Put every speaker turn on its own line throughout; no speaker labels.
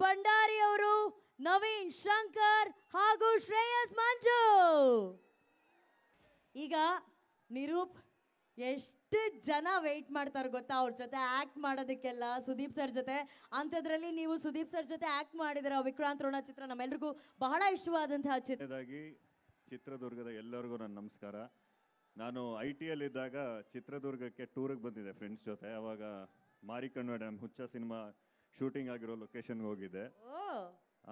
ಭಂಡಾರಿ ಅವರು, ನವೀನ್ ಶಂಕರ್ ಹಾಗೂ ಶ್ರೇಯಸ್ ಮಂಜು. ಈಗ ನಿರೂಪ್ ಎಷ್ಟು ಜನ ವೆಯ್ಟ್ ಮಾಡ್ತಾರೆ ಗೊತ್ತಾ ಅವ್ರ ಜೊತೆ ಆಕ್ಟ್ ಮಾಡೋದಕ್ಕೆಲ್ಲ, ಸುದೀಪ್ ಸರ್ ಜೊತೆ. ಅಂಥದ್ರಲ್ಲಿ ನೀವು ಸುದೀಪ್ ಸರ್ ಜೊತೆ ಆಕ್ಟ್ ಮಾಡಿದಿರ ವಿಕ್ರಾಂತ್ ರೋಣ ಚಿತ್ರ ನಮ್ಮೆಲ್ರಿಗೂ ಬಹಳ ಇಷ್ಟವಾದಂತಹ ಚಿತ್ರ.
ಚಿತ್ರದುರ್ಗದ ಎಲ್ಲರಿಗೂ ನನ್ನ ನಮಸ್ಕಾರ. ನಾನು ITಯಲ್ಲಿ ಇದ್ದಾಗ ಚಿತ್ರದುರ್ಗಕ್ಕೆ ಟೂರಿಗೆ ಬಂದಿದ್ದೆ ಫ್ರೆಂಡ್ಸ್ ಜೊತೆ. ಅವಾಗ ಮಾರಿಕಣ್ವ ಡ್ಯಾಮ್ ಹುಚ್ಚ ಸಿನಿಮಾ ಶೂಟಿಂಗ್ ಆಗಿರೋ ಲೊಕೇಶನ್ಗೆ ಹೋಗಿದ್ದೆ.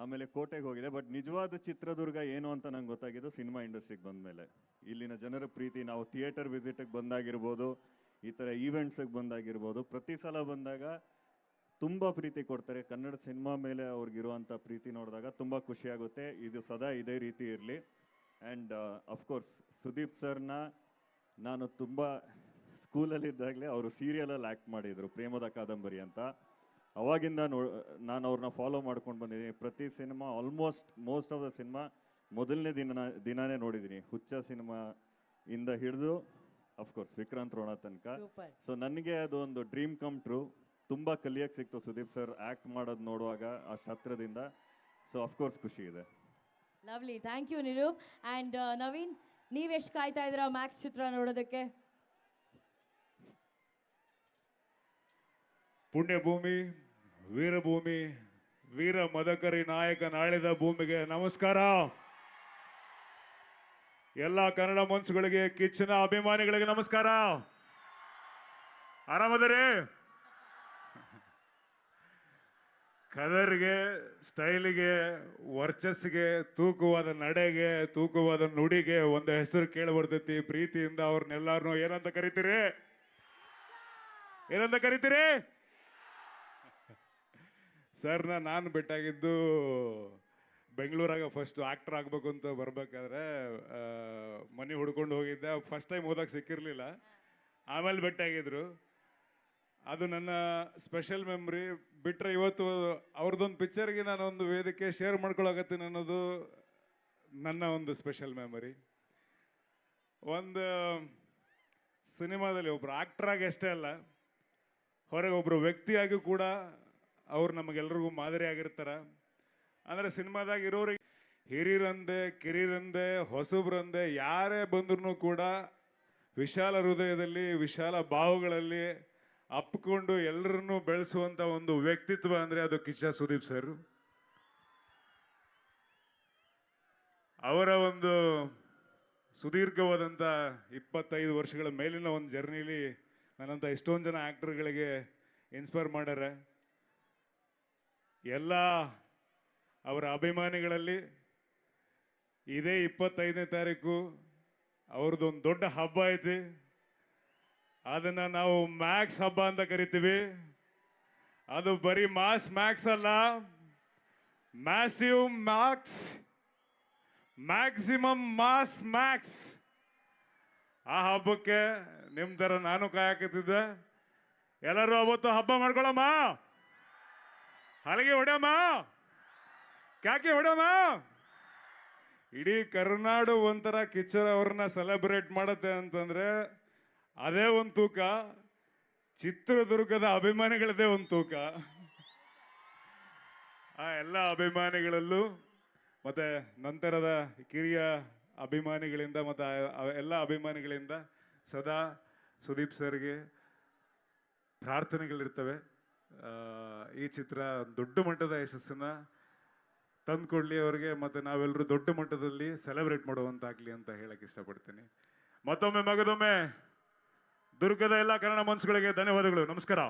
ಆಮೇಲೆ ಕೋಟೆಗೆ ಹೋಗಿದೆ. ಬಟ್ ನಿಜವಾದ ಚಿತ್ರದುರ್ಗ ಏನು ಅಂತ ನಂಗೆ ಗೊತ್ತಾಗಿದ್ದು ಸಿನಿಮಾ ಇಂಡಸ್ಟ್ರಿಗೆ ಬಂದಮೇಲೆ. ಇಲ್ಲಿನ ಜನರ ಪ್ರೀತಿ, ನಾವು ಥಿಯೇಟರ್ ವಿಸಿಟಿಗೆ ಬಂದಾಗಿರ್ಬೋದು, ಈ ಥರ ಈವೆಂಟ್ಸಿಗೆ ಬಂದಾಗಿರ್ಬೋದು, ಪ್ರತಿ ಸಲ ಬಂದಾಗ ತುಂಬ ಪ್ರೀತಿ ಕೊಡ್ತಾರೆ. ಕನ್ನಡ ಸಿನಿಮಾ ಮೇಲೆ ಅವ್ರಿಗಿರುವಂಥ ಪ್ರೀತಿ ನೋಡಿದಾಗ ತುಂಬ ಖುಷಿಯಾಗುತ್ತೆ. ಇದು ಸದಾ ಇದೇ ರೀತಿ ಇರಲಿ. ಆ್ಯಂಡ್ ಅಫ್ಕೋರ್ಸ್ ಸುದೀಪ್ ಸರ್ನ ನಾನು ತುಂಬ ಸ್ಕೂಲಲ್ಲಿದ್ದಾಗಲೇ ಅವರು ಸೀರಿಯಲಲ್ಲಿ ಆ್ಯಕ್ಟ್ ಮಾಡಿದರು, ಪ್ರೇಮದ ಕಾದಂಬರಿ ಅಂತ. ಅವಾಗಿಂದ ನಾನು ಅವ್ರನ್ನ ಫಾಲೋ ಮಾಡ್ಕೊಂಡು ಬಂದಿದ್ದೀನಿ. ಪ್ರತಿ cinema most of the cinema ಮೊದಲನೇ ದಿನನೇ ನೋಡಿದ್ದೀನಿ. ಹುಚ್ಚ ಸಿನಿಮಾ ಇಂದ ಹಿಡಿದು ಅಫ್ಕೋರ್ಸ್ ವಿಕ್ರಾಂತ್ ರೋಣ ತನಕ. ಸೊ ನನಗೆ ಅದು ಒಂದು ಡ್ರೀಮ್ ಕಮ್ ಟ್ರೂ. ತುಂಬ ಕಲಿಯೋಕ್ಕೆ ಸಿಕ್ತು ಸುದೀಪ್ ಸರ್ ಆ್ಯಕ್ಟ್ ಮಾಡೋದು ನೋಡುವಾಗ ಆ ಹತ್ರದಿಂದ. ಸೊ ಅಫ್ಕೋರ್ಸ್ ಖುಷಿ ಇದೆ.
Lovely, thank you Nirup. And Naveen, ನೀವೆಷ್ಟು ಕಾಯ್ತಾ ಇದ್ದೀರಾ ಮ್ಯಾಕ್ಸ್ ಚಿತ್ರ ನೋಡೋದಕ್ಕೆ?
ಪುಣ್ಯಭೂಮಿ, ವೀರಭೂಮಿ, ವೀರ ಮದಕರಿ ನಾಯಕ ನಾಳಿದ ಭೂಮಿಗೆ ನಮಸ್ಕಾರ. ಎಲ್ಲ ಕನ್ನಡ ಮನಸ್ಸುಗಳಿಗೆ, ಕಿಚ್ಚನ ಅಭಿಮಾನಿಗಳಿಗೆ ನಮಸ್ಕಾರ. ಆರಾಮದರಿ? ಕದರ್ಗೆ, ಸ್ಟೈಲಿಗೆ, ವರ್ಚಸ್ಸಿಗೆ, ತೂಕವಾದ ನಡೆಗೆ, ತೂಕವಾದ ನುಡಿಗೆ ಒಂದು ಹೆಸರು ಕೇಳಿ ಬರ್ತೈತಿ. ಪ್ರೀತಿಯಿಂದ ಅವ್ರನ್ನೆಲ್ಲಾರನು ಏನಂತ ಕರಿತೀರಿ? ಏನಂತ ಕರಿತೀರಿ? ಸರ್ನ ನಾನು ಭೇಟಿಯಾಗಿದ್ದು ಬೆಂಗಳೂರಾಗ ಫಸ್ಟ್ ಆ್ಯಕ್ಟರ್ ಆಗಬೇಕು ಅಂತ ಬರಬೇಕಾದ್ರೆ ಮನೆ ಹುಡ್ಕೊಂಡು ಹೋಗಿದ್ದೆ. ಫಸ್ಟ್ ಟೈಮ್ ಹೋದಾಗ ಸಿಕ್ಕಿರಲಿಲ್ಲ, ಆಮೇಲೆ ಭೇಟಿಯಾಗಿದ್ರು. ಅದು ನನ್ನ ಸ್ಪೆಷಲ್ ಮೆಮ್ರಿ. ಬಿಟ್ಟರೆ ಇವತ್ತು ಅವ್ರದ್ದೊಂದು ಪಿಕ್ಚರ್ಗೆ ನಾನು ಒಂದು ವೇದಿಕೆ ಶೇರ್ ಮಾಡ್ಕೊಳಕತ್ತೀನಿ ಅನ್ನೋದು ನನ್ನ ಒಂದು ಸ್ಪೆಷಲ್ ಮೆಮರಿ. ಒಂದು ಸಿನಿಮಾದಲ್ಲಿ ಒಬ್ಬರು ಆ್ಯಕ್ಟ್ರಾಗಿ ಅಷ್ಟೇ ಅಲ್ಲ, ಹೊರಗೆ ಒಬ್ಬರು ವ್ಯಕ್ತಿಯಾಗಿ ಕೂಡ ಅವ್ರು ನಮಗೆಲ್ರಿಗೂ ಮಾದರಿ ಆಗಿರ್ತಾರೆ. ಅಂದರೆ ಸಿನಿಮಾದಾಗ ಇರೋರಿಗೆ ಹಿರಿಯರಂದೆ, ಕಿರಿಯರಂದೆ, ಹೊಸಬ್ರಂದೆ ಯಾರೇ ಬಂದ್ರೂ ಕೂಡ ವಿಶಾಲ ಹೃದಯದಲ್ಲಿ, ವಿಶಾಲ ಭಾವಗಳಲ್ಲಿ ಅಪ್ಕೊಂಡು ಎಲ್ಲರನ್ನೂ ಬೆಳೆಸುವಂಥ ಒಂದು ವ್ಯಕ್ತಿತ್ವ ಅಂದರೆ ಅದು ಕಿಚ್ಚ ಸುದೀಪ್ ಸರ್. ಅವರ ಒಂದು ಸುದೀರ್ಘವಾದಂಥ 25 ವರ್ಷಗಳ ಮೇಲಿನ ಒಂದು ಜರ್ನಿಲಿ ನನ್ನಂಥ ಎಷ್ಟೊಂದು ಜನ ಆ್ಯಕ್ಟರ್ಗಳಿಗೆ ಇನ್ಸ್ಪೈರ್ ಮಾಡ್ಯಾರ. ಎಲ್ಲ ಅವರ ಅಭಿಮಾನಿಗಳಲ್ಲಿ ಇದೇ 25ನೇ ತಾರೀಕು ಅವ್ರದ್ದೊಂದು ದೊಡ್ಡ ಹಬ್ಬ ಐತಿ. ಅದನ್ನು ನಾವು ಮ್ಯಾಕ್ಸ್ ಹಬ್ಬ ಅಂತ ಕರಿತೀವಿ. ಅದು ಬರೀ ಮ್ಯಾಕ್ಸ್ ಅಲ್ಲ, ಮ್ಯಾಸಿವ್ ಮ್ಯಾಕ್ಸ್, ಮ್ಯಾಕ್ಸಿಮಮ್ ಮ್ಯಾಕ್ಸ್. ಆ ಹಬ್ಬಕ್ಕೆ ನಿಮ್ಮ ಥರ ನಾನು ಕಾಯಕತ್ತಿದ್ದೆ. ಎಲ್ಲರೂ ಅವತ್ತು ಹಬ್ಬ ಮಾಡ್ಕೊಳಮ್ಮ, ಹಲಗೆ ಹೊಡ್ಯಮ್ಮ, ಕ್ಯಾಕಿ ಹೊಡ್ಯಮ್ಮ. ಇಡೀ ಕರ್ನಾಡು ಒಂಥರ ಕಿಚ್ಚರ್ ಅವ್ರನ್ನ ಸೆಲೆಬ್ರೇಟ್ ಮಾಡುತ್ತೆ ಅಂತಂದರೆ ಅದೇ ಒಂದು ತೂಕ. ಚಿತ್ರದುರ್ಗದ ಅಭಿಮಾನಿಗಳದೇ ಒಂದು ತೂಕ. ಆ ಎಲ್ಲ ಅಭಿಮಾನಿಗಳಲ್ಲೂ ಮತ್ತು ನಂತರದ ಕಿರಿಯ ಅಭಿಮಾನಿಗಳಿಂದ ಮತ್ತು ಎಲ್ಲ ಅಭಿಮಾನಿಗಳಿಂದ ಸದಾ ಸುದೀಪ್ ಸರ್ಗೆ ಪ್ರಾರ್ಥನೆಗಳಿರ್ತವೆ. ಈ ಚಿತ್ರ ದೊಡ್ಡ ಮಟ್ಟದ ಯಶಸ್ಸನ್ನು ತಂದುಕೊಡ್ಲಿ ಅವ್ರಿಗೆ, ಮತ್ತು ನಾವೆಲ್ಲರೂ ದೊಡ್ಡ ಮಟ್ಟದಲ್ಲಿ ಸೆಲೆಬ್ರೇಟ್ ಮಾಡುವಂತಾಗಲಿ ಅಂತ ಹೇಳಕ್ಕೆ ಇಷ್ಟಪಡ್ತೀನಿ. ಮತ್ತೊಮ್ಮೆ ಮಗದೊಮ್ಮೆ ದುರ್ಗದ ಎಲ್ಲ ಕನ್ನಡ ಮನಸ್ಸುಗಳಿಗೆ ಧನ್ಯವಾದಗಳು. ನಮಸ್ಕಾರ.